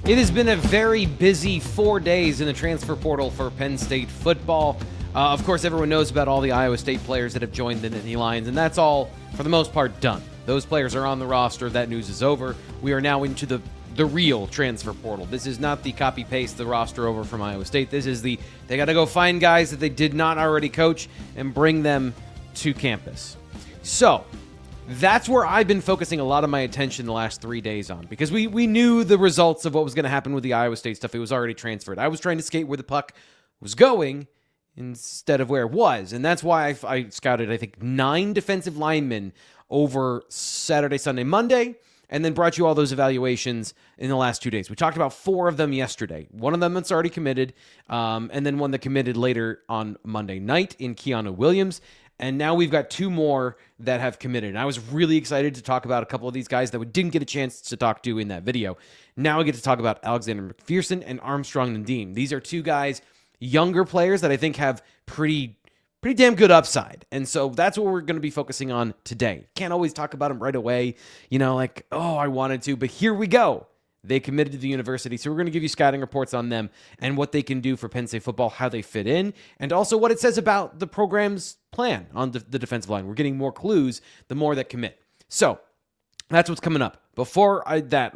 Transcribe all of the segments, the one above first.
It has been a very busy 4 days in the transfer portal for Penn State football. Of course, everyone knows about all the Iowa State players that have joined the Nittany Lions, and that's all, for the most part, done. Those players are on the roster. That news is over. We are now into the real transfer portal. This is not the copy-paste the roster over from Iowa State. This is they got to go find guys that they did not already coach and bring them to campus. So, that's where I've been focusing a lot of my attention the last 3 days on, because we knew the results of what was going to happen with the Iowa State stuff. It was already transferred. I was trying to skate where the puck was going instead of where it was, and that's why I scouted, I think, 9 defensive linemen over Saturday, Sunday, Monday, and then brought you all those evaluations in the last 2 days. We talked about 4 of them yesterday. One of them that's already committed, and then one that committed later on Monday night in Keanu Williams. And now we've got 2 more that have committed. And I was really excited to talk about a couple of these guys that we didn't get a chance to talk to in that video. Now I get to talk about Alexander McPherson and Armstrong Nnodim. These are 2 guys, younger players that I think have pretty damn good upside. And so that's what we're going to be focusing on today. Can't always talk about them right away, like, oh, I wanted to, but here we go. They committed to the university, so we're going to give you scouting reports on them and what they can do for Penn State football, how they fit in, and also what it says about the program's plan on the defensive line. We're getting more clues the more that commit. So that's what's coming up. Before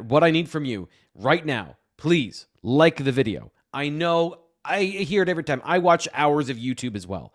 what I need from you right now, please like the video. I know I hear it every time. I watch hours of YouTube as well,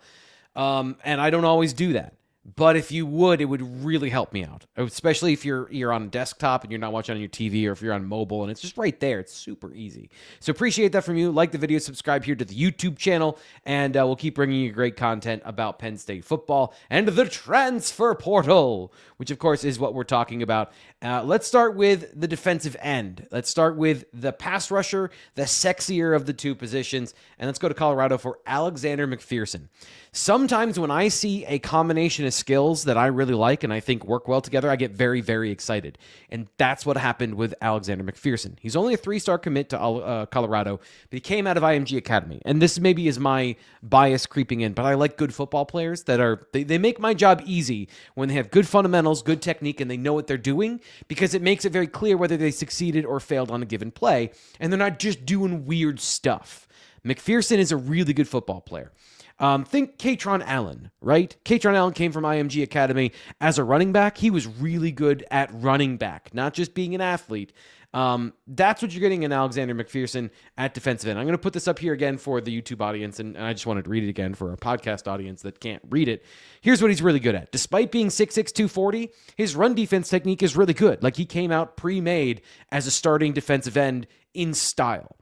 and I don't always do that. But if you would, it would really help me out, especially if you're on a desktop and you're not watching on your TV, or if you're on mobile and it's just right there. It's super easy. So appreciate that from you. Like the video, subscribe here to the YouTube channel, and we'll keep bringing you great content about Penn State football and the transfer portal, which of course is what we're talking about. Let's start with the defensive end. Let's start with the pass rusher, the sexier of the 2 positions, and let's go to Colorado for Alexander McPherson. Sometimes when I see a combination of skills that I really like and I think work well together, I get very, very excited. And that's what happened with Alexander McPherson. He's only a 3-star commit to Colorado, but he came out of IMG Academy. And this maybe is my bias creeping in, but I like good football players that they make my job easy when they have good fundamentals, good technique, and they know what they're doing, because it makes it very clear whether they succeeded or failed on a given play, and they're not just doing weird stuff. McPherson is a really good football player. Think Dejaun Lane, right? Dejaun Lane came from IMG Academy as a running back. He was really good at running back, not just being an athlete. That's what you're getting in Alexander McPherson at defensive end. I'm going to put this up here again for the YouTube audience, and I just wanted to read it again for our podcast audience that can't read it. Here's what he's really good at. Despite being 6'6", 240, his run defense technique is really good. Like, he came out pre-made as a starting defensive end in style.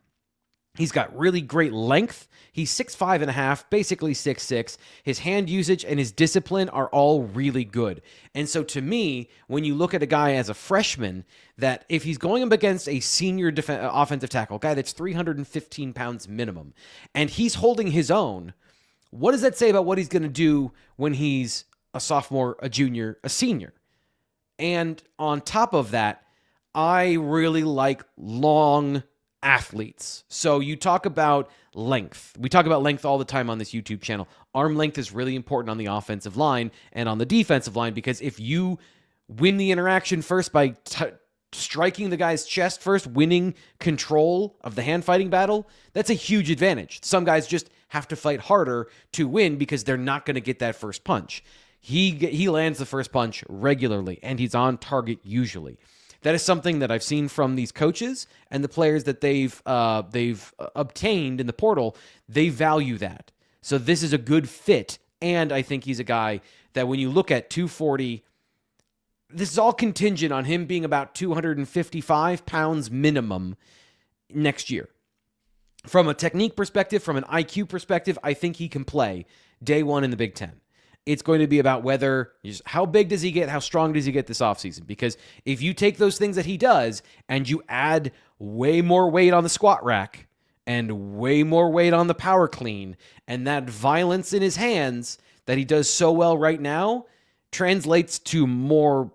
He's got really great length. He's 6'5 and a half, basically 6'6". His hand usage and his discipline are all really good. And so to me, when you look at a guy as a freshman, that if he's going up against a senior offensive tackle, a guy that's 315 pounds minimum, and he's holding his own, what does that say about what he's going to do when he's a sophomore, a junior, a senior? And on top of that, I really like long athletes. So you talk about length. We talk about length all the time on this YouTube channel. Arm length is really important on the offensive line and on the defensive line, because if you win the interaction first by striking the guy's chest first, winning control of the hand fighting battle, that's a huge advantage. Some guys just have to fight harder to win because they're not going to get that first punch. He lands the first punch regularly, and he's on target usually. That is something that I've seen from these coaches and the players that they've obtained in the portal. They value that. So this is a good fit, and I think he's a guy that when you look at 240, this is all contingent on him being about 255 pounds minimum next year. From a technique perspective, from an IQ perspective, I think he can play day one in the Big Ten. It's going to be about how big does he get, how strong does he get this offseason? Because if you take those things that he does and you add way more weight on the squat rack and way more weight on the power clean, and that violence in his hands that he does so well right now translates to more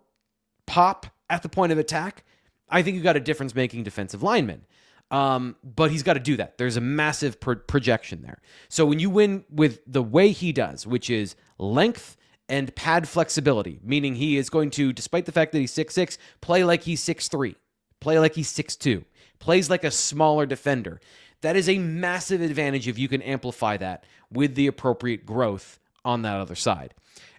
pop at the point of attack, I think you got a difference-making defensive lineman. But he's got to do that. There's a massive projection there. So when you win with the way he does, which is length and pad flexibility, meaning he is going to, despite the fact that he's 6'6", play like he's 6'3", play like he's 6'2", plays like a smaller defender. That is a massive advantage if you can amplify that with the appropriate growth on that other side.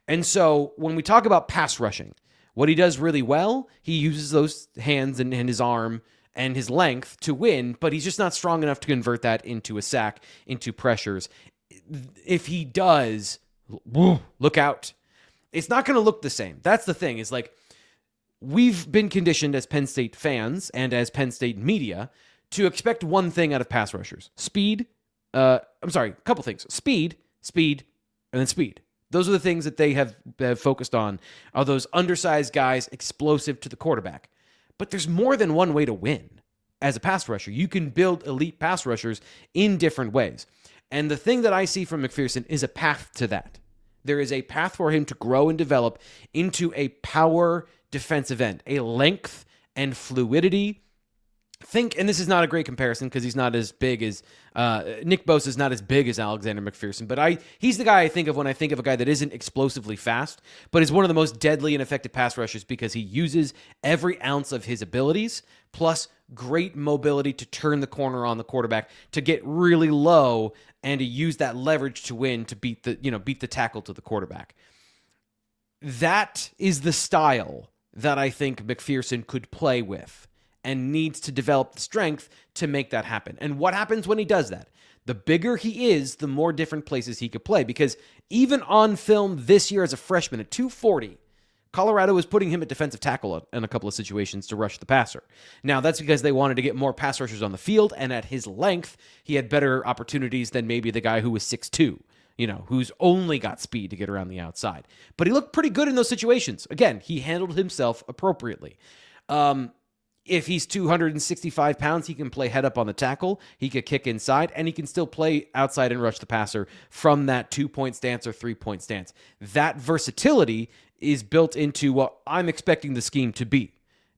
And so when we talk about pass rushing, what he does really well, he uses those hands and his arm and his length to win, but he's just not strong enough to convert that into a sack, into pressures. If he does, look out. It's not going to look the same. That's the thing, is like, we've been conditioned as Penn State fans and as Penn State media to expect one thing out of pass rushers. A couple things. Speed, and then speed. Those are the things that they have focused on, are those undersized guys, explosive to the quarterback. But there's more than one way to win as a pass rusher. You can build elite pass rushers in different ways. And the thing that I see from McPherson is a path to that. There is a path for him to grow and develop into a power defensive end, a length and fluidity. And this is not a great comparison because he's not as big as Nick Bosa is not as big as Alexander McPherson, but he's the guy I think of when I think of a guy that isn't explosively fast, but is one of the most deadly and effective pass rushers because he uses every ounce of his abilities plus great mobility to turn the corner on the quarterback, to get really low and to use that leverage to win, to beat the tackle to the quarterback. That is the style that I think McPherson could play with and needs to develop the strength to make that happen. And what happens when he does that? The bigger he is, the more different places he could play. Because even on film this year as a freshman at 240, Colorado was putting him at defensive tackle in a couple of situations to rush the passer. Now, that's because they wanted to get more pass rushers on the field, and at his length, he had better opportunities than maybe the guy who was 6'2", who's only got speed to get around the outside. But he looked pretty good in those situations. Again, he handled himself appropriately. If he's 265 pounds, he can play head up on the tackle, he could kick inside, and he can still play outside and rush the passer from that 2-point stance or 3-point stance. That versatility is built into what I'm expecting the scheme to be.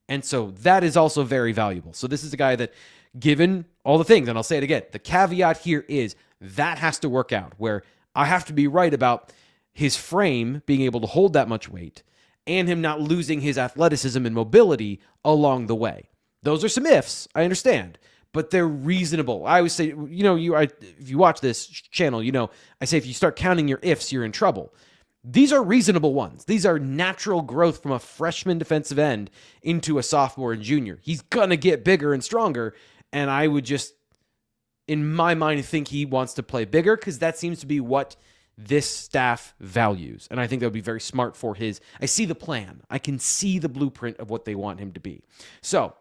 And so that is also very valuable. So this is a guy that, given all the things, and I'll say it again, the caveat here is that has to work out, where I have to be right about his frame being able to hold that much weight and him not losing his athleticism and mobility along the way. Those are some ifs, I understand, but they're reasonable. I always say, if you watch this channel, I say if you start counting your ifs, you're in trouble. These are reasonable ones. These are natural growth from a freshman defensive end into a sophomore and junior. He's going to get bigger and stronger, and I would just, in my mind, think he wants to play bigger because that seems to be what this staff values. And I think that would be very smart for I see the plan. I can see the blueprint of what they want him to be. So,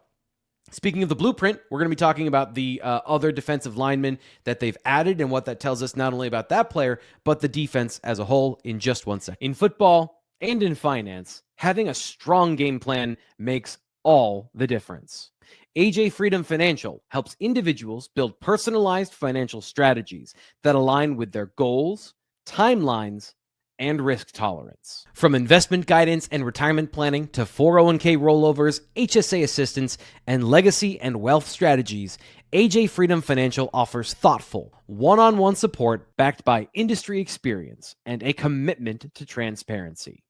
speaking of the blueprint, we're going to be talking about the other defensive linemen that they've added and what that tells us not only about that player, but the defense as a whole in just 1 second. In football and in finance, having a strong game plan makes all the difference. AJ Freedom Financial helps individuals build personalized financial strategies that align with their goals, timelines, and risk tolerance. From investment guidance and retirement planning to 401k rollovers, HSA assistance, and legacy and wealth strategies, AJ Freedom Financial offers thoughtful, one-on-one support backed by industry experience and a commitment to transparency.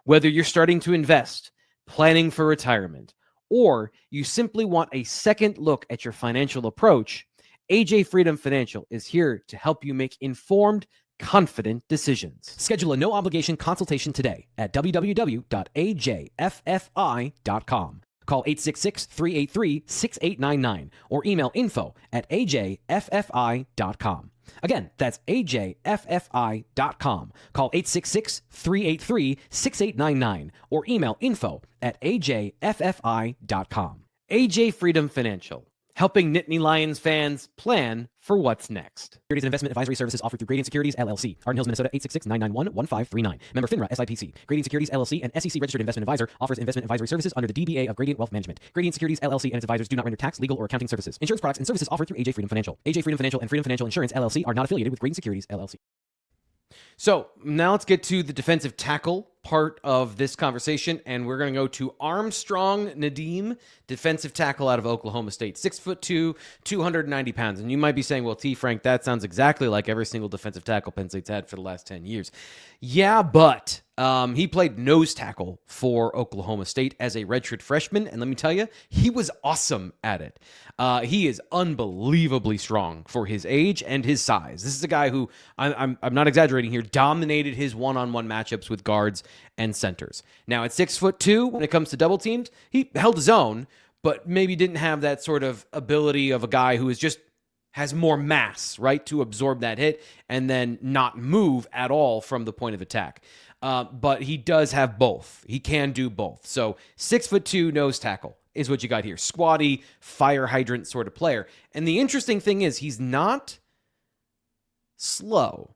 Whether you're starting to invest, planning for retirement, or you simply want a second look at your financial approach, AJ Freedom Financial is here to help you make informed, confident decisions. Schedule a no-obligation consultation today at www.ajffi.com. Call 866-383-6899 or email info@ajffi.com. Again, that's ajffi.com. Call 866-383-6899 or email info@ajffi.com. AJ Freedom Financial, helping Nittany Lions fans plan for what's next. Securities and investment advisory services offered through Gradient Securities, LLC. Arden Hills, Minnesota, 866-991-1539. Member FINRA, SIPC. Gradient Securities, LLC, an SEC-registered investment advisor, offers investment advisory services under the DBA of Gradient Wealth Management. Gradient Securities, LLC, and its advisors do not render tax, legal, or accounting services. Insurance products and services offered through AJ Freedom Financial. AJ Freedom Financial and Freedom Financial Insurance, LLC, are not affiliated with Gradient Securities, LLC. So now let's get to the defensive tackle part of this conversation, and we're going to go to Armstrong Nnodim, defensive tackle out of Oklahoma State, 6'2", 290 pounds. And you might be saying, well, T. Frank, that sounds exactly like every single defensive tackle Penn State's had for the last 10 years. Yeah, but He played nose tackle for Oklahoma State as a redshirt freshman, and let me tell you, he was awesome at it. He is unbelievably strong for his age and his size. This is a guy who, I'm not exaggerating here, dominated his one-on-one matchups with guards and centers. Now, at 6'2", when it comes to double teams, he held his own, but maybe didn't have that sort of ability of a guy who is just has more mass, right, to absorb that hit and then not move at all from the point of attack. But he does have both. He can do both. So 6'2" nose tackle is what you got here. Squatty, fire hydrant sort of player. And the interesting thing is he's not slow.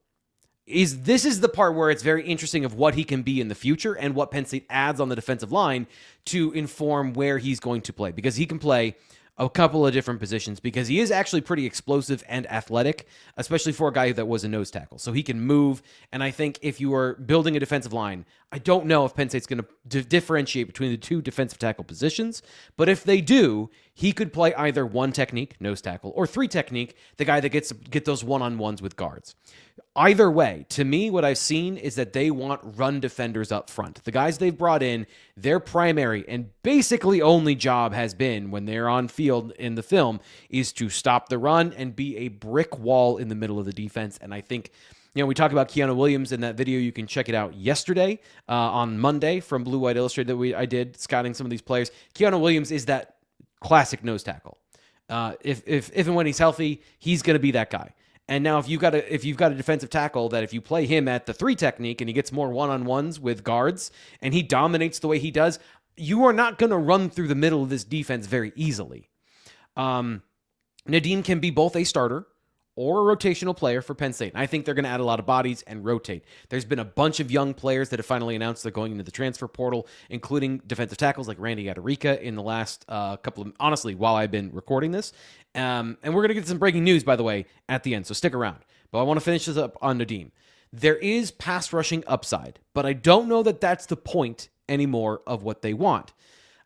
This is the part where it's very interesting of what he can be in the future and what Penn State adds on the defensive line to inform where he's going to play, because he can play a couple of different positions, because he is actually pretty explosive and athletic, especially for a guy that was a nose tackle. So he can move, and I think if you are building a defensive line, I don't know if Penn State's going to differentiate between the two defensive tackle positions, but if they do, he could play either one technique, nose tackle, or three technique, the guy that get those one-on-ones with guards. Either way, to me, what I've seen is that they want run defenders up front. The guys they've brought in, their primary and basically only job has been, when they're on field in the film, is to stop the run and be a brick wall in the middle of the defense. And I think, we talk about Keanu Williams in that video. You can check it out yesterday on Monday from Blue White Illustrated that I did scouting some of these players. Keanu Williams is that classic nose tackle. If and when he's healthy, he's going to be that guy. And now if you've got a defensive tackle that if you play him at the three technique and he gets more one-on-ones with guards and he dominates the way he does, you are not going to run through the middle of this defense very easily. Nnodim can be both a starter or a rotational player for Penn State. And I think they're going to add a lot of bodies and rotate. There's been a bunch of young players that have finally announced they're going into the transfer portal, including defensive tackles like Randy Adarica in the last couple of, honestly, while I've been recording this. And we're going to get some breaking news, by the way, at the end, so stick around. But I want to finish this up on Nnodim. There is pass rushing upside, but I don't know that that's the point anymore of what they want.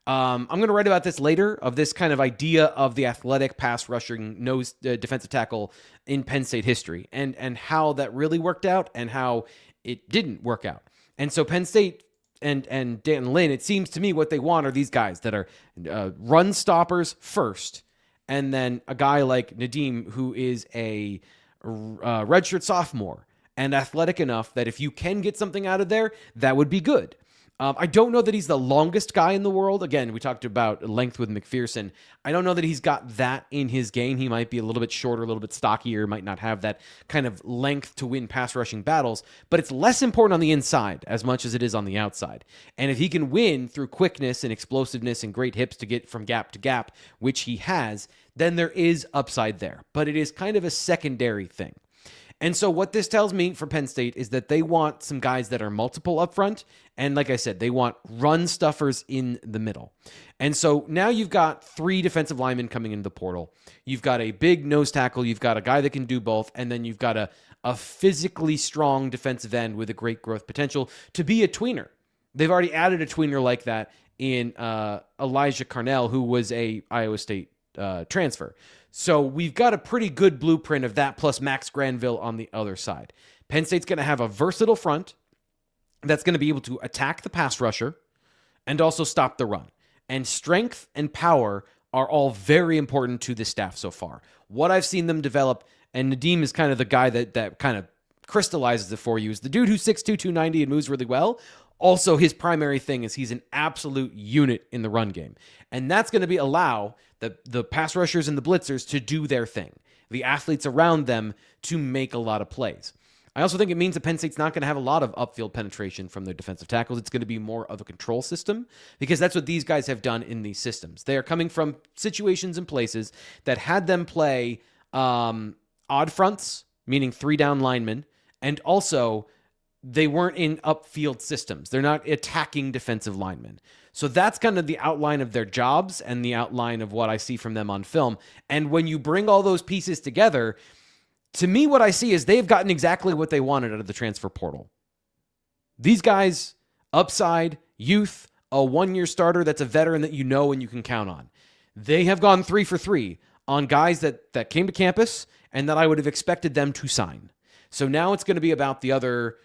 I'm going to write about this later, of this kind of idea of the athletic pass rushing nose defensive tackle in Penn State history, and how that really worked out and how it didn't work out. And so Penn State and Dejaun Lane, it seems to me what they want are these guys that are run stoppers first, and then a guy like Nnodim who is a redshirt sophomore and athletic enough that if you can get something out of there, that would be good. I don't know that he's the longest guy in the world. Again, we talked about length with McPherson. I don't know that he's got that in his game. He might be a little bit shorter, a little bit stockier, might not have that kind of length to win pass rushing battles, but it's less important on the inside as much as it is on the outside. And if he can win through quickness and explosiveness and great hips to get from gap to gap, which he has, then there is upside there. But it is kind of a secondary thing. And so what this tells me for Penn State is that they want some guys that are multiple up front. And like I said, they want run stuffers in the middle. And so now you've got three defensive linemen coming into the portal. You've got a big nose tackle. You've got a guy that can do both. And then you've got a physically strong defensive end with a great growth potential to be a tweener. They've already added a tweener like that in Elijah Carnell, who was a Iowa State transfer. So we've got a pretty good blueprint of that, plus Max Granville on the other side. Penn State's going to have a versatile front that's going to be able to attack the pass rusher and also stop the run. And strength and power are all very important to the staff so far. What I've seen them develop, and Nnodim is kind of the guy that kind of crystallizes it for you, is the dude who's 6'2", 290 and moves really well. Also, his primary thing is he's an absolute unit in the run game. And that's going to allow the pass rushers and the blitzers to do their thing, the athletes around them to make a lot of plays. I also think it means that Penn State's not going to have a lot of upfield penetration from their defensive tackles. It's going to be more of a control system, because that's what these guys have done in these systems. They are coming from situations and places that had them play odd fronts, meaning 3-down linemen, and also they weren't in upfield systems. They're not attacking defensive linemen. So that's kind of the outline of their jobs and the outline of what I see from them on film. And when you bring all those pieces together, to me, what I see is they've gotten exactly what they wanted out of the transfer portal. These guys, upside, youth, a one-year starter that's a veteran that you know and you can count on. They have gone 3 for 3 on guys that came to campus and that I would have expected them to sign. So now it's going to be about the other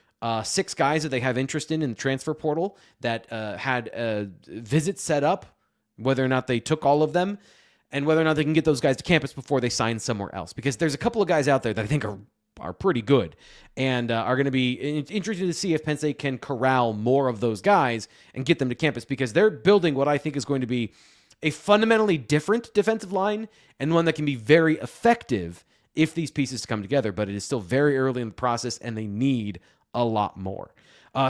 6 guys that they have interest in the transfer portal that had visits set up, whether or not they took all of them, and whether or not they can get those guys to campus before they sign somewhere else. Because there's a couple of guys out there that I think are pretty good and are going to be interested to see if Penn State can corral more of those guys and get them to campus, because they're building what I think is going to be a fundamentally different defensive line and one that can be very effective if these pieces come together. But it is still very early in the process, and they need a lot more.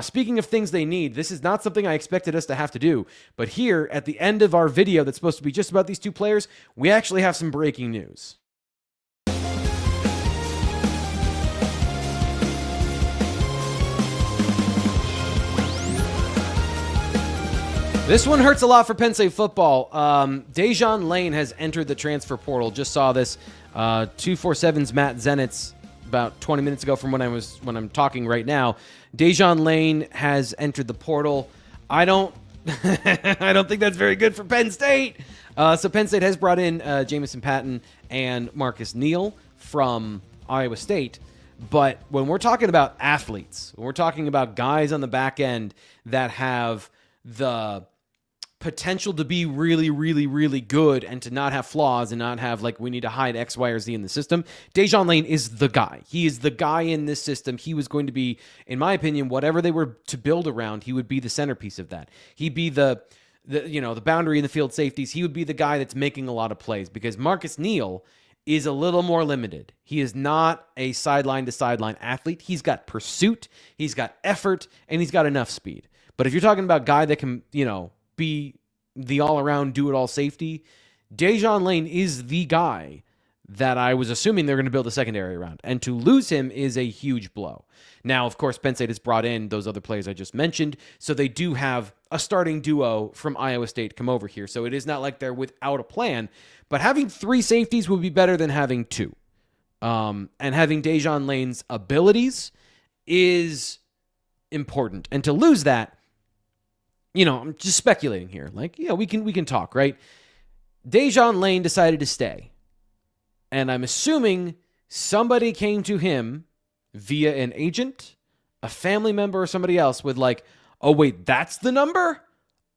Speaking of things they need, this is not something I expected us to have to do, but here at the end of our video that's supposed to be just about these 2 players, we actually have some breaking news. This one hurts a lot for Penn State football. Dejaun Lane has entered the transfer portal. Just saw this. 247's Matt Zenitz about 20 minutes ago from when I'm talking right now. Dejaun Lane has entered the portal. I don't I don't think that's very good for Penn State. So Penn State has brought in Jamison Patton and Marcus Neal from Iowa State. But when we're talking about athletes, when we're talking about guys on the back end that have the potential to be really, really, really good and to not have flaws and not have, like, we need to hide X, Y, or Z in the system, Dejaun Lane is the guy. He is the guy in this system. He was going to be, in my opinion, whatever they were to build around, he would be the centerpiece of that. He'd be the boundary in the field safeties. He would be the guy that's making a lot of plays, because Marcus Neal is a little more limited. He is not a sideline-to-sideline athlete. He's got pursuit, he's got effort, and he's got enough speed. But if you're talking about a guy that can, be the all-around, do-it-all safety, Dejaun Lane is the guy that I was assuming they're going to build a secondary around. And to lose him is a huge blow. Now, of course, Penn State has brought in those other players I just mentioned, so they do have a starting duo from Iowa State come over here. So it is not like they're without a plan, but having 3 safeties would be better than having 2. And having Dejaun Lane's abilities is important. And to lose that, I'm just speculating here. We can talk, right? Dejaun Lane decided to stay. And I'm assuming somebody came to him via an agent, a family member, or somebody else with oh, wait, that's the number?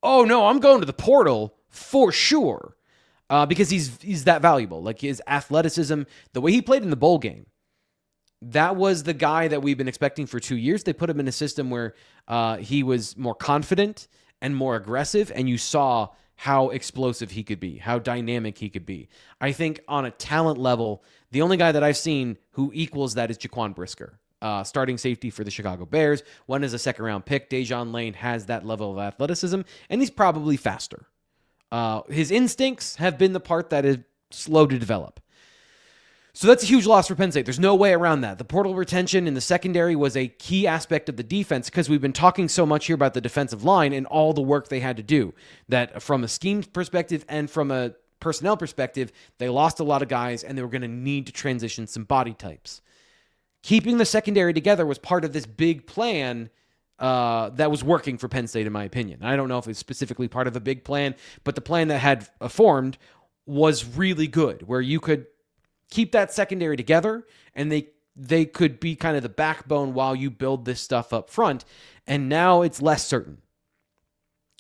Oh, no, I'm going to the portal for sure. Because he's that valuable. Like, his athleticism, the way he played in the bowl game, that was the guy that we've been expecting for 2 years. They put him in a system where he was more confident and more aggressive, and you saw how explosive he could be, how dynamic he could be. I think on a talent level, the only guy that I've seen who equals that is Jaquan Brisker, starting safety for the Chicago Bears. One is a second-round pick. Dejaun Lane has that level of athleticism, and he's probably faster. His instincts have been the part that is slow to develop. So that's a huge loss for Penn State. There's no way around that. The portal retention in the secondary was a key aspect of the defense, because we've been talking so much here about the defensive line and all the work they had to do. That from a scheme perspective and from a personnel perspective, they lost a lot of guys, and they were going to need to transition some body types. Keeping the secondary together was part of this big plan that was working for Penn State, in my opinion. I don't know if it's specifically part of a big plan, but the plan that had formed was really good, where you could keep that secondary together, and they could be kind of the backbone while you build this stuff up front. And now it's less certain.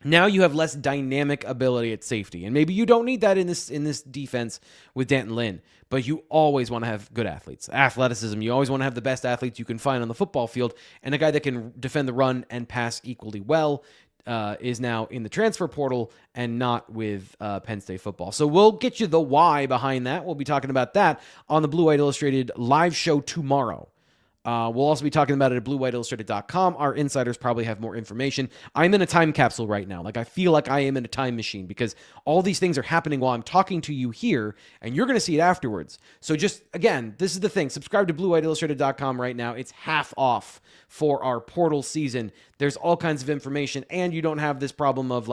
Now you have less dynamic ability at safety, and maybe you don't need that in this defense with Dejuan Lane. But you always want to have good athletes, athleticism. You always want to have the best athletes you can find on the football field, and a guy that can defend the run and pass equally well is now in the transfer portal and not with Penn State football. So we'll get you the why behind that. We'll be talking about that on the Blue White Illustrated live show tomorrow. We'll also be talking about it at bluewhiteillustrated.com. Our insiders probably have more information. I'm in a time capsule right now. I feel like I am in a time machine, because all these things are happening while I'm talking to you here, and you're going to see it afterwards. So just, again, this is the thing. Subscribe to bluewhiteillustrated.com right now. It's half off for our portal season. There's all kinds of information, and you don't have this problem of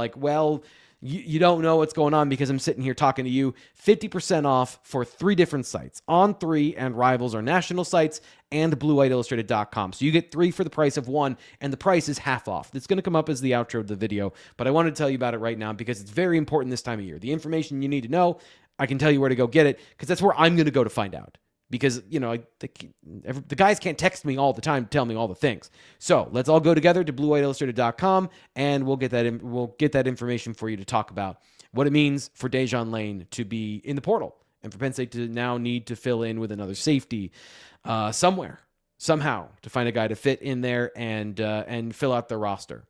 you don't know what's going on because I'm sitting here talking to you. 50% off for 3 different sites. On3 and Rivals are national sites, and bluewhiteillustrated.com. So you get 3 for the price of 1, and the price is half off. It's going to come up as the outro of the video, but I wanted to tell you about it right now because it's very important this time of year. The information you need to know, I can tell you where to go get it, because that's where I'm going to go to find out. because, the guys can't text me all the time to tell me all the things. So let's all go together to bluewhiteillustrated.com, and we'll get that information for you to talk about what it means for Dejuan Lane to be in the portal and for Penn State to now need to fill in with another safety somewhere, somehow, to find a guy to fit in there and fill out the roster.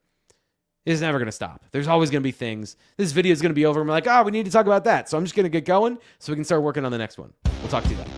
It's never going to stop. There's always going to be things. This video is going to be over, and we're like, we need to talk about that. So I'm just going to get going so we can start working on the next one. We'll talk to you then.